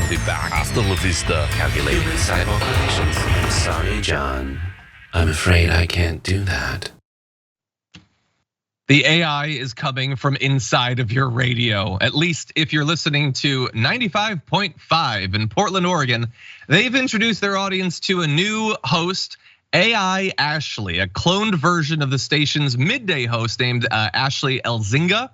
We'll be back. Hasta la vista. Calculating cyber operations. I'm sorry, John. I'm afraid I can't do that. The AI is coming from inside of your radio. At least if you're listening to 95.5 in Portland, Oregon, they've introduced their audience to a new host, AI Ashley, a cloned version of the station's midday host named Ashley Elzinga.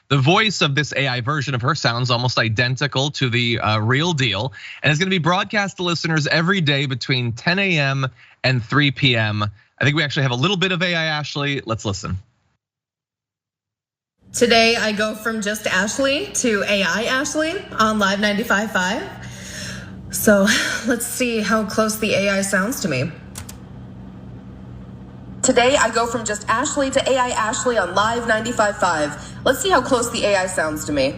The voice of this AI version of her sounds almost identical to the real deal, and it's gonna be broadcast to listeners every day between 10 a.m. and 3 p.m. I think we actually have a little bit of AI Ashley. Let's listen. Today, I go from just Ashley to AI Ashley on Live 95.5. So let's see how close the AI sounds to me. Today, I go from just Ashley to AI Ashley on Live 95.5. Let's see how close the AI sounds to me.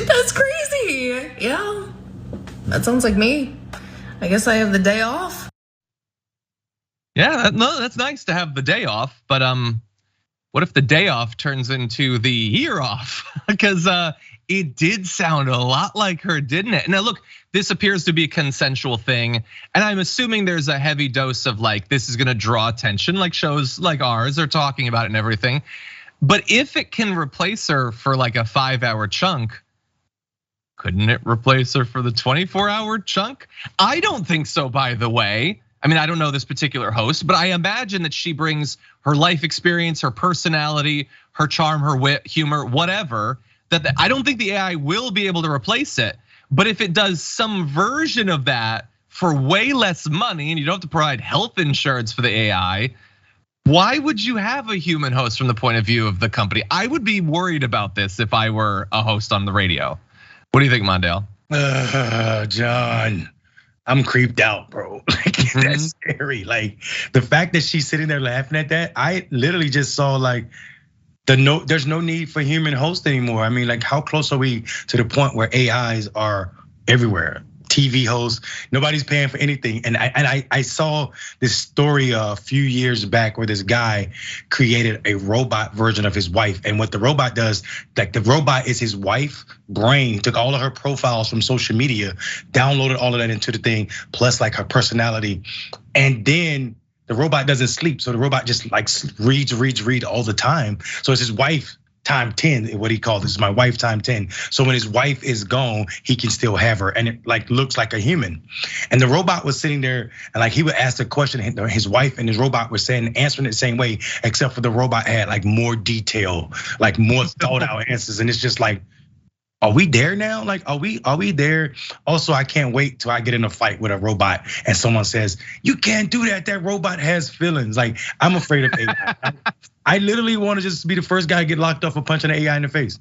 That's crazy. Yeah, that sounds like me. I guess I have the day off. Yeah, no, that's nice to have the day off, but what if the day off turns into the year off? Because it did sound a lot like her, didn't it? Now look, this appears to be a consensual thing, and I'm assuming there's a heavy dose of like, this is gonna draw attention, like shows like ours are talking about it and everything. But if it can replace her for like a 5-hour chunk, couldn't it replace her for the 24-hour chunk? I don't think so, by the way. I mean, I don't know this particular host, but I imagine that she brings her life experience, her personality, her charm, her wit, humor, whatever, that I don't think the AI will be able to replace it. But if it does some version of that for way less money, and you don't have to provide health insurance for the AI, why would you have a human host from the point of view of the company? I would be worried about this if I were a host on the radio. What do you think, Mondale? John, I'm creeped out, bro. Like, that's scary. Like the fact that she's sitting there laughing at that, I literally just saw like there's no need for human host anymore. I mean, like how close are we to the point where AIs are everywhere? TV hosts, nobody's paying for anything. And I saw this story a few years back where this guy created a robot version of his wife. And what the robot does, like the robot is his wife brain, took all of her profiles from social media, downloaded all of that into the thing, plus like her personality. And then the robot doesn't sleep. So the robot just like reads all the time. So it's his wife time 10, what he called this is my wife time 10. So when his wife is gone, he can still have her, and it like looks like a human. And the robot was sitting there, and like he would ask the question, his wife and his robot was saying, answering it the same way, except for the robot had like more detail, like more thought out answers. And it's just like, are we there now? Like, are we there? Also, I can't wait till I get in a fight with a robot and someone says, you can't do that. That robot has feelings. Like, I'm afraid of AI. I literally want to just be the first guy to get locked up for punching an AI in the face.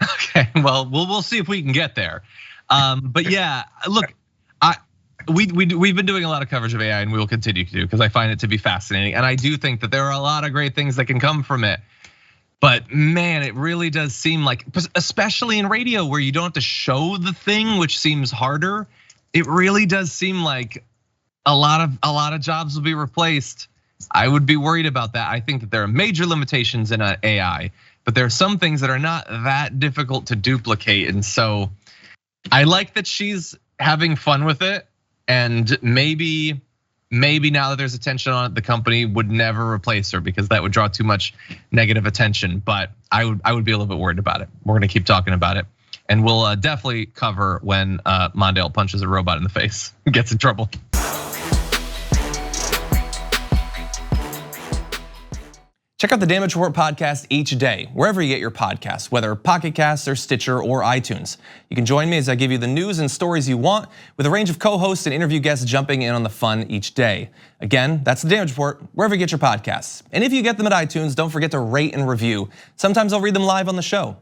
Okay, well, we'll see if we can get there. But yeah, look, we've been doing a lot of coverage of AI, and we will continue to do because I find it to be fascinating, and I do think that there are a lot of great things that can come from it. But man, it really does seem like, especially in radio where you don't have to show the thing, which seems harder. It really does seem like a lot of jobs will be replaced. I would be worried about that. I think that there are major limitations in AI, but there are some things that are not that difficult to duplicate. And so I like that she's having fun with it, and maybe now that there's attention on it, the company would never replace her because that would draw too much negative attention. But I would be a little bit worried about it. We're gonna keep talking about it, and we'll definitely cover when Mondale punches a robot in the face and gets in trouble. Check out the Damage Report podcast each day, wherever you get your podcasts, whether Pocket Casts or Stitcher or iTunes. You can join me as I give you the news and stories you want, with a range of co-hosts and interview guests jumping in on the fun each day. Again, that's the Damage Report, wherever you get your podcasts. And if you get them at iTunes, don't forget to rate and review. Sometimes I'll read them live on the show.